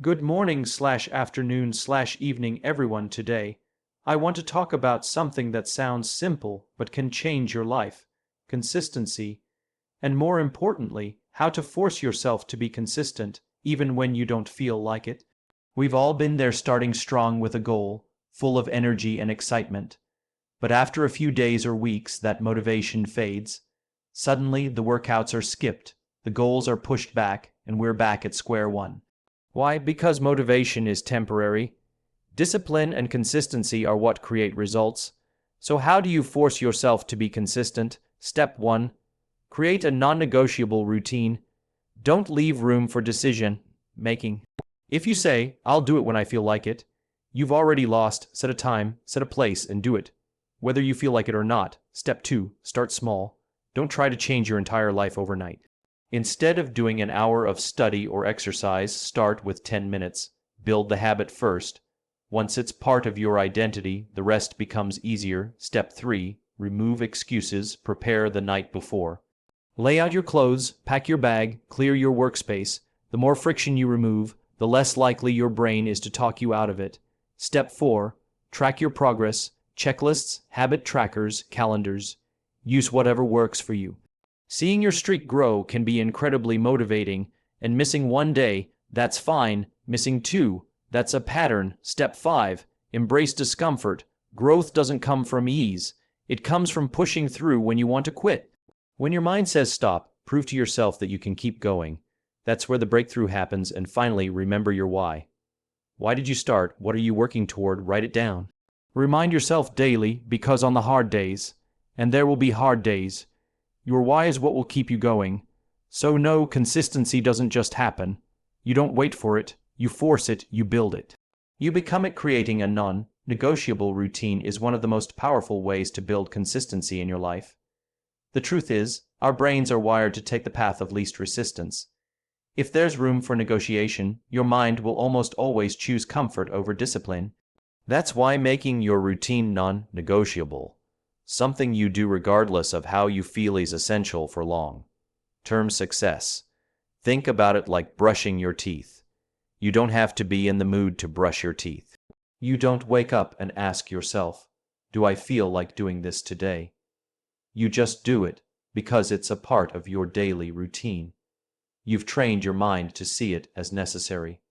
Good morning slash afternoon slash evening, everyone. Today, I want to talk about something that sounds simple but can change your life: consistency, and more importantly, how to force yourself to be consistent even when you don't feel like it. We've all been there, starting strong with a goal, full of energy and excitement. But after a few days or weeks, that motivation fades. Suddenly, the workouts are skipped, the goals are pushed back, and we're back at square one. Why? Because motivation is temporary. Discipline and consistency are what create results. So how do you force yourself to be consistent? Step 1. Create a non-negotiable routine. Don't leave room for decision making. If you say, "I'll do it when I feel like it," you've already lost. Set a time, set a place, and do it, whether you feel like it or not. Step 2. Start small. Don't try to change your entire life overnight. Instead of doing an hour of study or exercise, start with 10 minutes. Build the habit first. Once it's part of your identity, the rest becomes easier. Step 3. Remove excuses. Prepare the night before. Lay out your clothes, pack your bag, clear your workspace. The more friction you remove, the less likely your brain is to talk you out of it. Step 4. Track your progress. Checklists, habit trackers, calendars. Use whatever works for you. Seeing your streak grow can be incredibly motivating, and missing one day, that's fine. Missing two, that's a pattern. Step 5. Embrace discomfort. Growth doesn't come from ease. It comes from pushing through when you want to quit. When your mind says stop, prove to yourself that you can keep going. That's where the breakthrough happens. And finally, remember your why. Why did you start? What are you working toward? Write it down. Remind yourself daily, because on the hard days, and there will be hard days, your why is what will keep you going. So no, consistency doesn't just happen. You don't wait for it, you force it, you build it. You become it. Creating a non-negotiable routine is one of the most powerful ways to build consistency in your life. The truth is, our brains are wired to take the path of least resistance. If there's room for negotiation, your mind will almost always choose comfort over discipline. That's why making your routine non-negotiable, something you do regardless of how you feel, is essential for long-term success. Think about it like brushing your teeth. You don't have to be in the mood to brush your teeth. You don't wake up and ask yourself, "Do I feel like doing this today?" You just do it because it's a part of your daily routine. You've trained your mind to see it as necessary.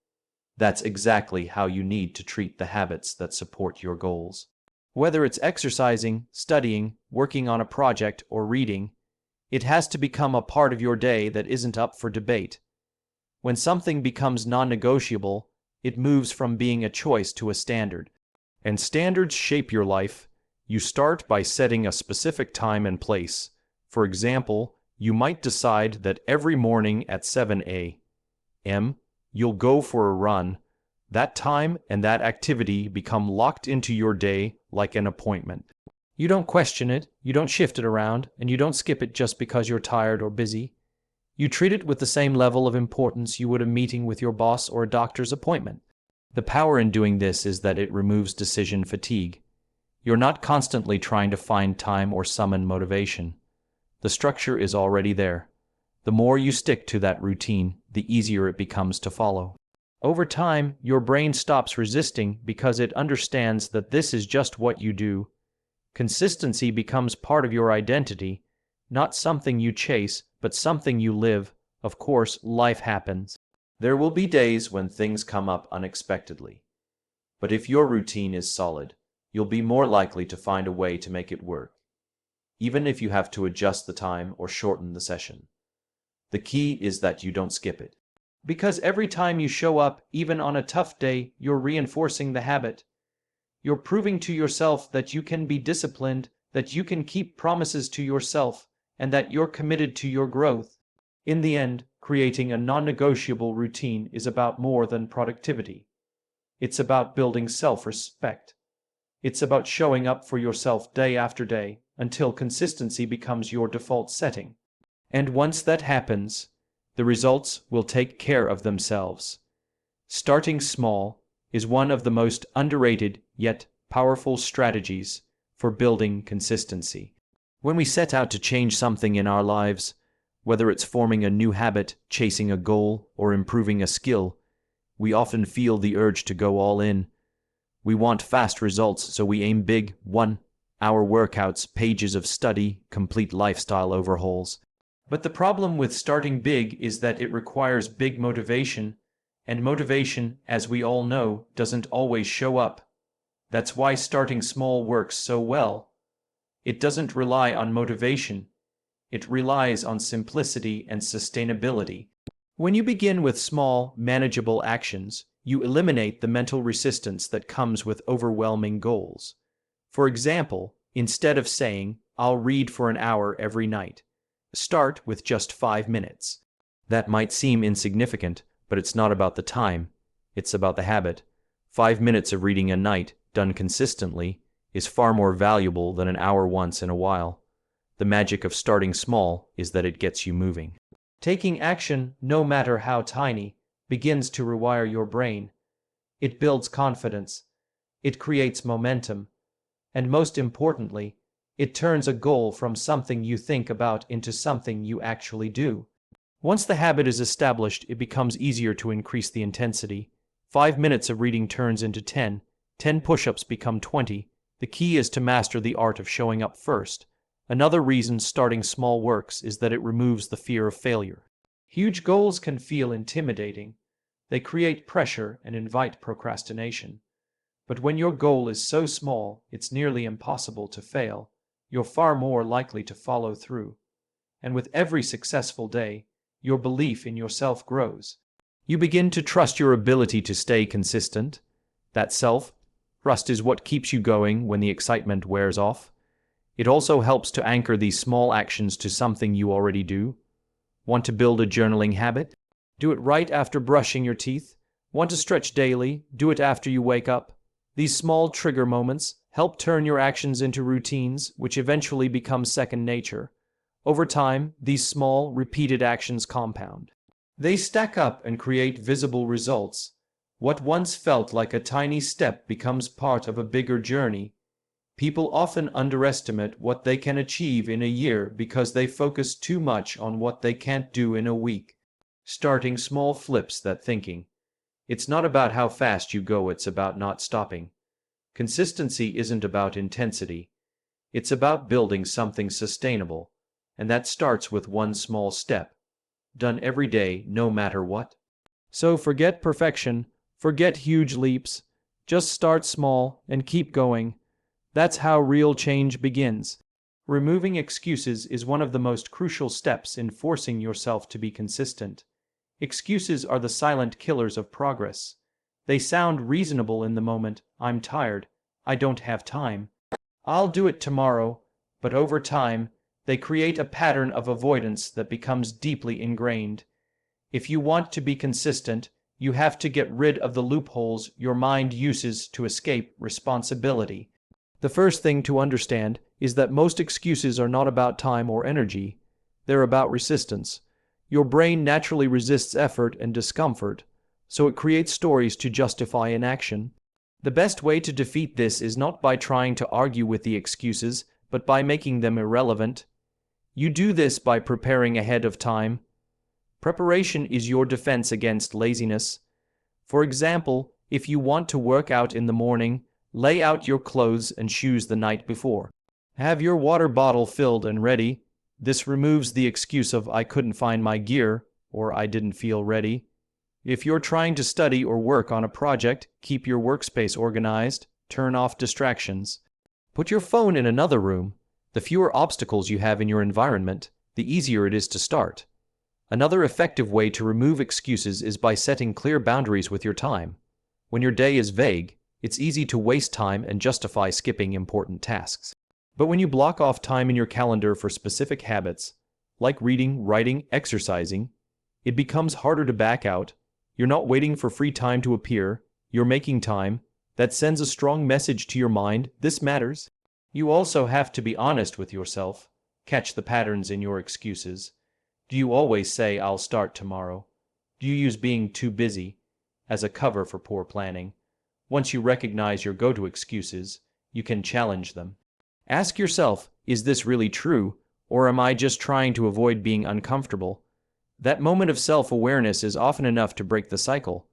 That's exactly how you need to treat the habits that support your goals. Whether it's exercising, studying, working on a project, or reading, it has to become a part of your day that isn't up for debate. When something becomes non-negotiable, it moves from being a choice to a standard. And standards shape your life. You start by setting a specific time and place. For example, you might decide that every morning at 7 a.m. you'll go for a run. That time and that activity become locked into your day like an appointment. You don't question it, you don't shift it around, and you don't skip it just because you're tired or busy. You treat it with the same level of importance you would a meeting with your boss or a doctor's appointment. The power in doing this is that it removes decision fatigue. You're not constantly trying to find time or summon motivation. The structure is already there. The more you stick to that routine, the easier it becomes to follow. Over time, your brain stops resisting because it understands that this is just what you do. Consistency becomes part of your identity, not something you chase, but something you live. Of course, life happens. There will be days when things come up unexpectedly. But if your routine is solid, you'll be more likely to find a way to make it work, even if you have to adjust the time or shorten the session. The key is that you don't skip it. Because every time you show up, even on a tough day, you're reinforcing the habit. You're proving to yourself that you can be disciplined, that you can keep promises to yourself, and that you're committed to your growth. In the end, creating a non-negotiable routine is about more than productivity. It's about building self-respect. It's about showing up for yourself day after day until consistency becomes your default setting. And once that happens, the results will take care of themselves. Starting small is one of the most underrated yet powerful strategies for building consistency. When we set out to change something in our lives, whether it's forming a new habit, chasing a goal, or improving a skill, We often feel the urge to go all in. We want fast results, so we aim big, 1 hour workouts, pages of study, complete lifestyle overhauls. But the problem with starting big is that it requires big motivation, and motivation, as we all know, doesn't always show up. That's why starting small works so well. It doesn't rely on motivation. It relies on simplicity and sustainability. When you begin with small, manageable actions, you eliminate the mental resistance that comes with overwhelming goals. For example, instead of saying, "I'll read for an hour every night," start with just 5 minutes. That might seem insignificant, but it's not about the time. It's about the habit. 5 minutes of reading a night, done consistently, is far more valuable than an hour once in a while. The magic of starting small is that it gets you moving. Taking action, no matter how tiny, begins to rewire your brain. It builds confidence. It creates momentum. And most importantly, it turns a goal from something you think about into something you actually do. Once the habit is established, it becomes easier to increase the intensity. 5 minutes of reading turns into 10. 10 push-ups become 20. The key is to master the art of showing up first. Another reason starting small works is that it removes the fear of failure. Huge goals can feel intimidating. They create pressure and invite procrastination. But when your goal is so small, it's nearly impossible to fail. You're far more likely to follow through. And with every successful day, your belief in yourself grows. You begin to trust your ability to stay consistent. That self-trust is what keeps you going when the excitement wears off. It also helps to anchor these small actions to something you already do. Want to build a journaling habit? Do it right after brushing your teeth. Want to stretch daily? Do it after you wake up. These small trigger moments help turn your actions into routines, which eventually become second nature. Over time, these small, repeated actions compound. They stack up and create visible results. What once felt like a tiny step becomes part of a bigger journey. People often underestimate what they can achieve in a year because they focus too much on what they can't do in a week. Starting small flips that thinking. It's not about how fast you go, it's about not stopping. Consistency isn't about intensity. It's about building something sustainable, and that starts with one small step, done every day, no matter what. So forget perfection, forget huge leaps, just start small and keep going. That's how real change begins. Removing excuses is one of the most crucial steps in forcing yourself to be consistent. Excuses are the silent killers of progress. They sound reasonable in the moment. I'm tired. I don't have time. I'll do it tomorrow. But over time, they create a pattern of avoidance that becomes deeply ingrained. If you want to be consistent, you have to get rid of the loopholes your mind uses to escape responsibility. The first thing to understand is that most excuses are not about time or energy. They're about resistance. Your brain naturally resists effort and discomfort, so it creates stories to justify inaction. The best way to defeat this is not by trying to argue with the excuses, but by making them irrelevant. You do this by preparing ahead of time. Preparation is your defense against laziness. For example, if you want to work out in the morning, lay out your clothes and shoes the night before. Have your water bottle filled and ready. This removes the excuse of "I couldn't find my gear" or "I didn't feel ready." If you're trying to study or work on a project, keep your workspace organized, turn off distractions. Put your phone in another room. The fewer obstacles you have in your environment, the easier it is to start. Another effective way to remove excuses is by setting clear boundaries with your time. When your day is vague, it's easy to waste time and justify skipping important tasks. But when you block off time in your calendar for specific habits, like reading, writing, exercising, it becomes harder to back out. You're not waiting for free time to appear, you're making time. That sends a strong message to your mind: this matters. You also have to be honest with yourself. Catch the patterns in your excuses. Do you always say "I'll start tomorrow"? Do you use being too busy as a cover for poor planning? Once you recognize your go-to excuses, you can challenge them. Ask yourself, is this really true, or am I just trying to avoid being uncomfortable? That moment of self-awareness is often enough to break the cycle.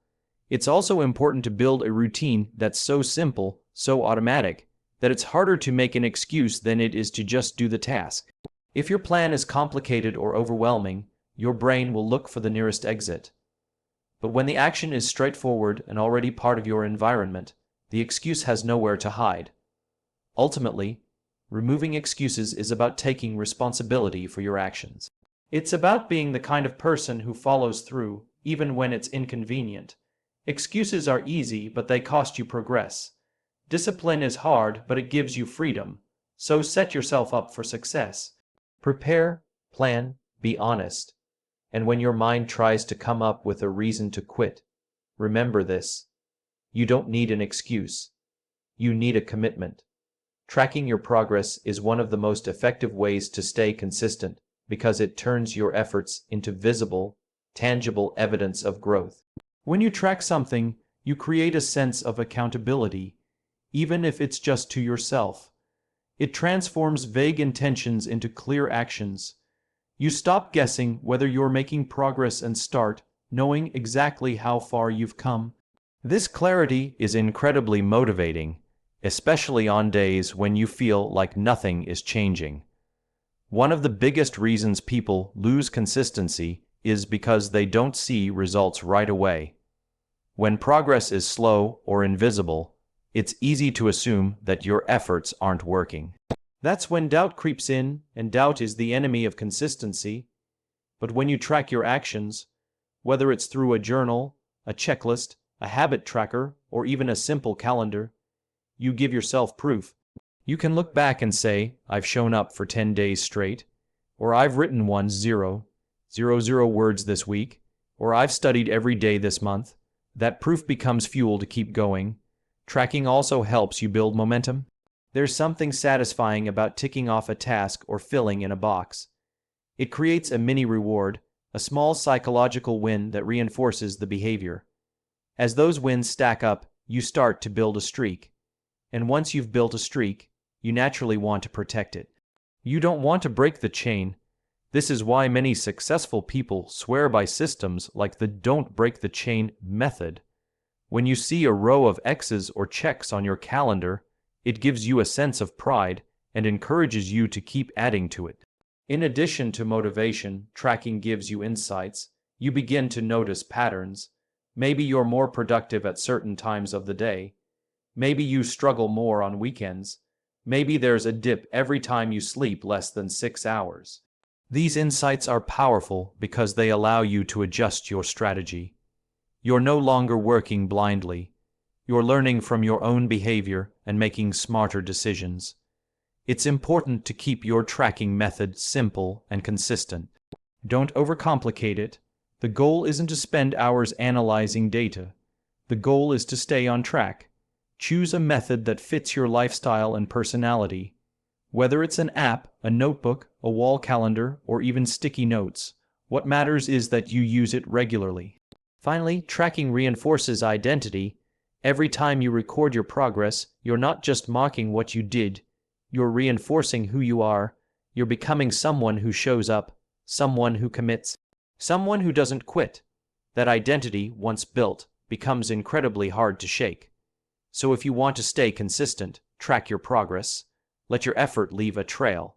It's also important to build a routine that's so simple, so automatic, that it's harder to make an excuse than it is to just do the task. If your plan is complicated or overwhelming, your brain will look for the nearest exit. But when the action is straightforward and already part of your environment, the excuse has nowhere to hide. Ultimately, removing excuses is about taking responsibility for your actions. It's about being the kind of person who follows through, even when it's inconvenient. Excuses are easy, but they cost you progress. Discipline is hard, but it gives you freedom. So set yourself up for success. Prepare, plan, be honest. And when your mind tries to come up with a reason to quit, remember this: you don't need an excuse. You need a commitment. Tracking your progress is one of the most effective ways to stay consistent because it turns your efforts into visible, tangible evidence of growth. When you track something, you create a sense of accountability, even if it's just to yourself. It transforms vague intentions into clear actions. You stop guessing whether you're making progress and start knowing exactly how far you've come. This clarity is incredibly motivating, especially on days when you feel like nothing is changing. One of the biggest reasons people lose consistency is because they don't see results right away. When progress is slow or invisible, it's easy to assume that your efforts aren't working. That's when doubt creeps in, and doubt is the enemy of consistency. But when you track your actions, whether it's through a journal, a checklist, a habit tracker, or even a simple calendar, you give yourself proof. You can look back and say, I've shown up for 10 days straight, or I've written 10,000 words this week, or I've studied every day this month. That proof becomes fuel to keep going. Tracking also helps you build momentum. There's something satisfying about ticking off a task or filling in a box. It creates a mini reward, a small psychological win that reinforces the behavior. As those wins stack up, you start to build a streak. And once you've built a streak, you naturally want to protect it. You don't want to break the chain. This is why many successful people swear by systems like the "don't break the chain" method. When you see a row of X's or checks on your calendar, it gives you a sense of pride and encourages you to keep adding to it. In addition to motivation, tracking gives you insights. You begin to notice patterns. Maybe you're more productive at certain times of the day. Maybe you struggle more on weekends. Maybe there's a dip every time you sleep less than 6 hours. These insights are powerful because they allow you to adjust your strategy. You're no longer working blindly. You're learning from your own behavior and making smarter decisions. It's important to keep your tracking method simple and consistent. Don't overcomplicate it. The goal isn't to spend hours analyzing data. The goal is to stay on track. Choose a method that fits your lifestyle and personality. Whether it's an app, a notebook, a wall calendar, or even sticky notes, what matters is that you use it regularly. Finally, tracking reinforces identity. Every time you record your progress, you're not just marking what you did, you're reinforcing who you are. You're becoming someone who shows up, someone who commits, someone who doesn't quit. That identity, once built, becomes incredibly hard to shake. So if you want to stay consistent, track your progress. Let your effort leave a trail.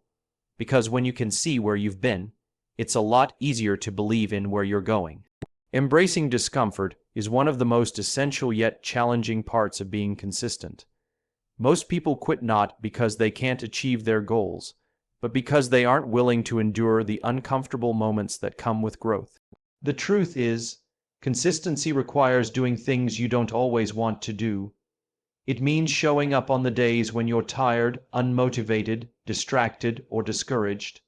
Because when you can see where you've been, it's a lot easier to believe in where you're going. Embracing discomfort is one of the most essential yet challenging parts of being consistent. Most people quit not because they can't achieve their goals, but because they aren't willing to endure the uncomfortable moments that come with growth. The truth is, consistency requires doing things you don't always want to do. It means showing up on the days when you're tired, unmotivated, distracted, or discouraged.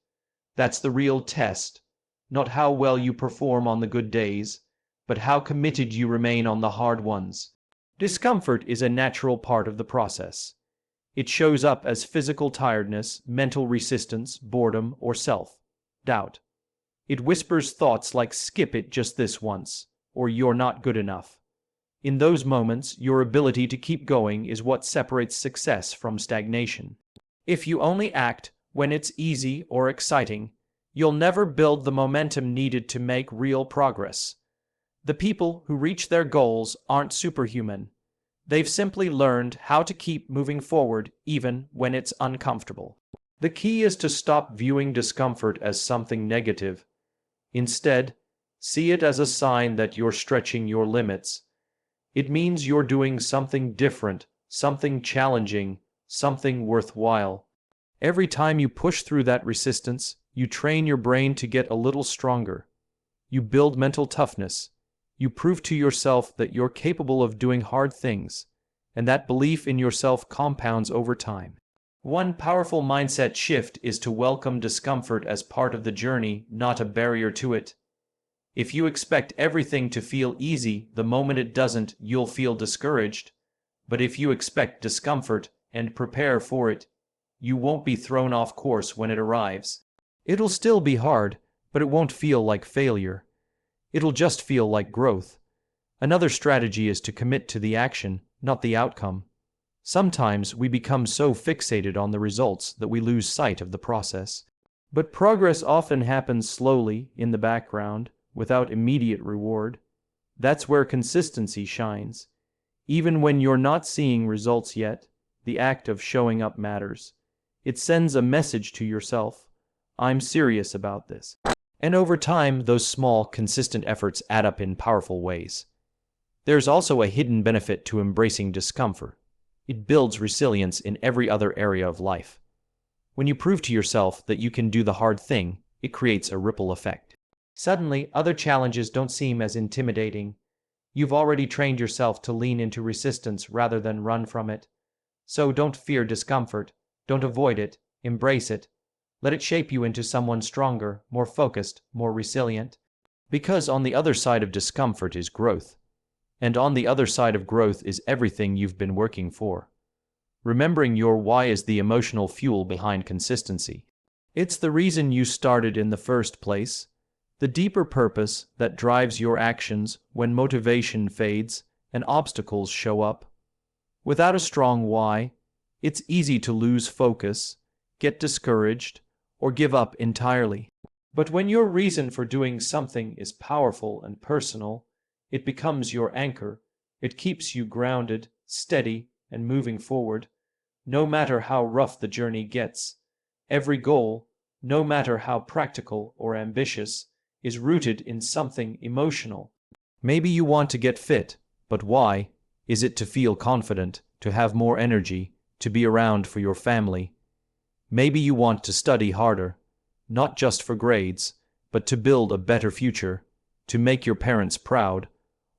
That's the real test, not how well you perform on the good days, but how committed you remain on the hard ones. Discomfort is a natural part of the process. It shows up as physical tiredness, mental resistance, boredom, or self-doubt. It whispers thoughts like "skip it just this once," or "you're not good enough." In those moments, your ability to keep going is what separates success from stagnation. If you only act when it's easy or exciting, you'll never build the momentum needed to make real progress. The people who reach their goals aren't superhuman. They've simply learned how to keep moving forward even when it's uncomfortable. The key is to stop viewing discomfort as something negative. Instead, see it as a sign that you're stretching your limits. It means you're doing something different, something challenging, something worthwhile. Every time you push through that resistance, you train your brain to get a little stronger. You build mental toughness. You prove to yourself that you're capable of doing hard things, and that belief in yourself compounds over time. One powerful mindset shift is to welcome discomfort as part of the journey, not a barrier to it. If you expect everything to feel easy the moment it doesn't, you'll feel discouraged. But if you expect discomfort and prepare for it, you won't be thrown off course when it arrives. It'll still be hard, but it won't feel like failure. It'll just feel like growth. Another strategy is to commit to the action, not the outcome. Sometimes we become so fixated on the results that we lose sight of the process. But progress often happens slowly, in the background, without immediate reward. That's where consistency shines. Even when you're not seeing results yet, the act of showing up matters. It sends a message to yourself: I'm serious about this. And over time, those small, consistent efforts add up in powerful ways. There's also a hidden benefit to embracing discomfort. It builds resilience in every other area of life. When you prove to yourself that you can do the hard thing, it creates a ripple effect. Suddenly, other challenges don't seem as intimidating. You've already trained yourself to lean into resistance rather than run from it. So don't fear discomfort. Don't avoid it. Embrace it. Let it shape you into someone stronger, more focused, more resilient. Because on the other side of discomfort is growth. And on the other side of growth is everything you've been working for. Remembering your why is the emotional fuel behind consistency. It's the reason you started in the first place, the deeper purpose that drives your actions when motivation fades and obstacles show up. Without a strong why, it's easy to lose focus, get discouraged, or give up entirely. But when your reason for doing something is powerful and personal, it becomes your anchor. It keeps you grounded, steady, and moving forward, no matter how rough the journey gets. Every goal, no matter how practical or ambitious, is rooted in something emotional. Maybe you want to get fit, but why? Is it to feel confident, to have more energy, to be around for your family? Maybe you want to study harder, not just for grades, but to build a better future, to make your parents proud,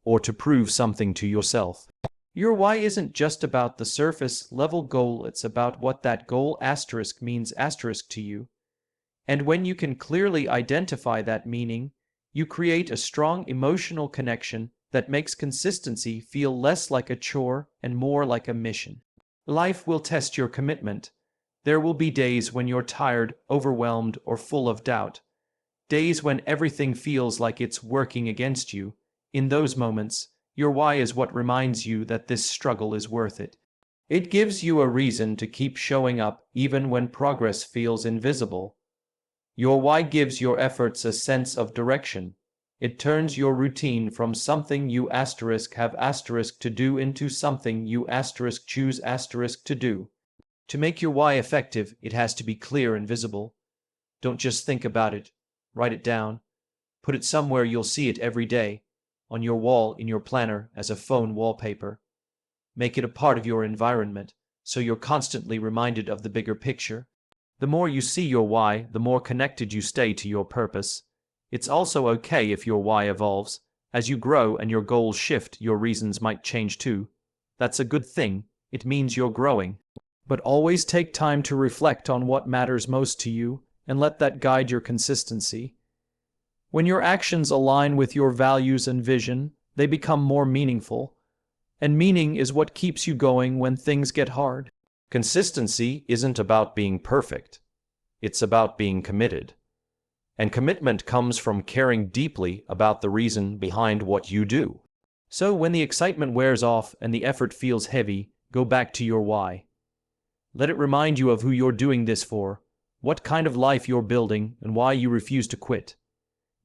or to prove something to yourself. Your why isn't just about the surface level goal, it's about what that goal asterisk means asterisk to you. And when you can clearly identify that meaning, you create a strong emotional connection that makes consistency feel less like a chore and more like a mission. Life will test your commitment. There will be days when you're tired, overwhelmed, or full of doubt. Days when everything feels like it's working against you. In those moments, your why is what reminds you that this struggle is worth it. It gives you a reason to keep showing up even when progress feels invisible. Your why gives your efforts a sense of direction. It turns your routine from something you asterisk have asterisk to do into something you asterisk choose asterisk to do. To make your why effective, it has to be clear and visible. Don't just think about it. Write it down. Put it somewhere you'll see it every day. On your wall, in your planner, as a phone wallpaper. Make it a part of your environment, so you're constantly reminded of the bigger picture. The more you see your why, the more connected you stay to your purpose. It's also okay if your why evolves. As you grow and your goals shift, your reasons might change too. That's a good thing. It means you're growing. But always take time to reflect on what matters most to you and let that guide your consistency. When your actions align with your values and vision, they become more meaningful. And meaning is what keeps you going when things get hard. Consistency isn't about being perfect. It's about being committed. And commitment comes from caring deeply about the reason behind what you do. So when the excitement wears off and the effort feels heavy, go back to your why. Let it remind you of who you're doing this for, what kind of life you're building, and why you refuse to quit.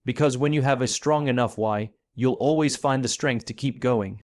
Because when you have a strong enough why, you'll always find the strength to keep going.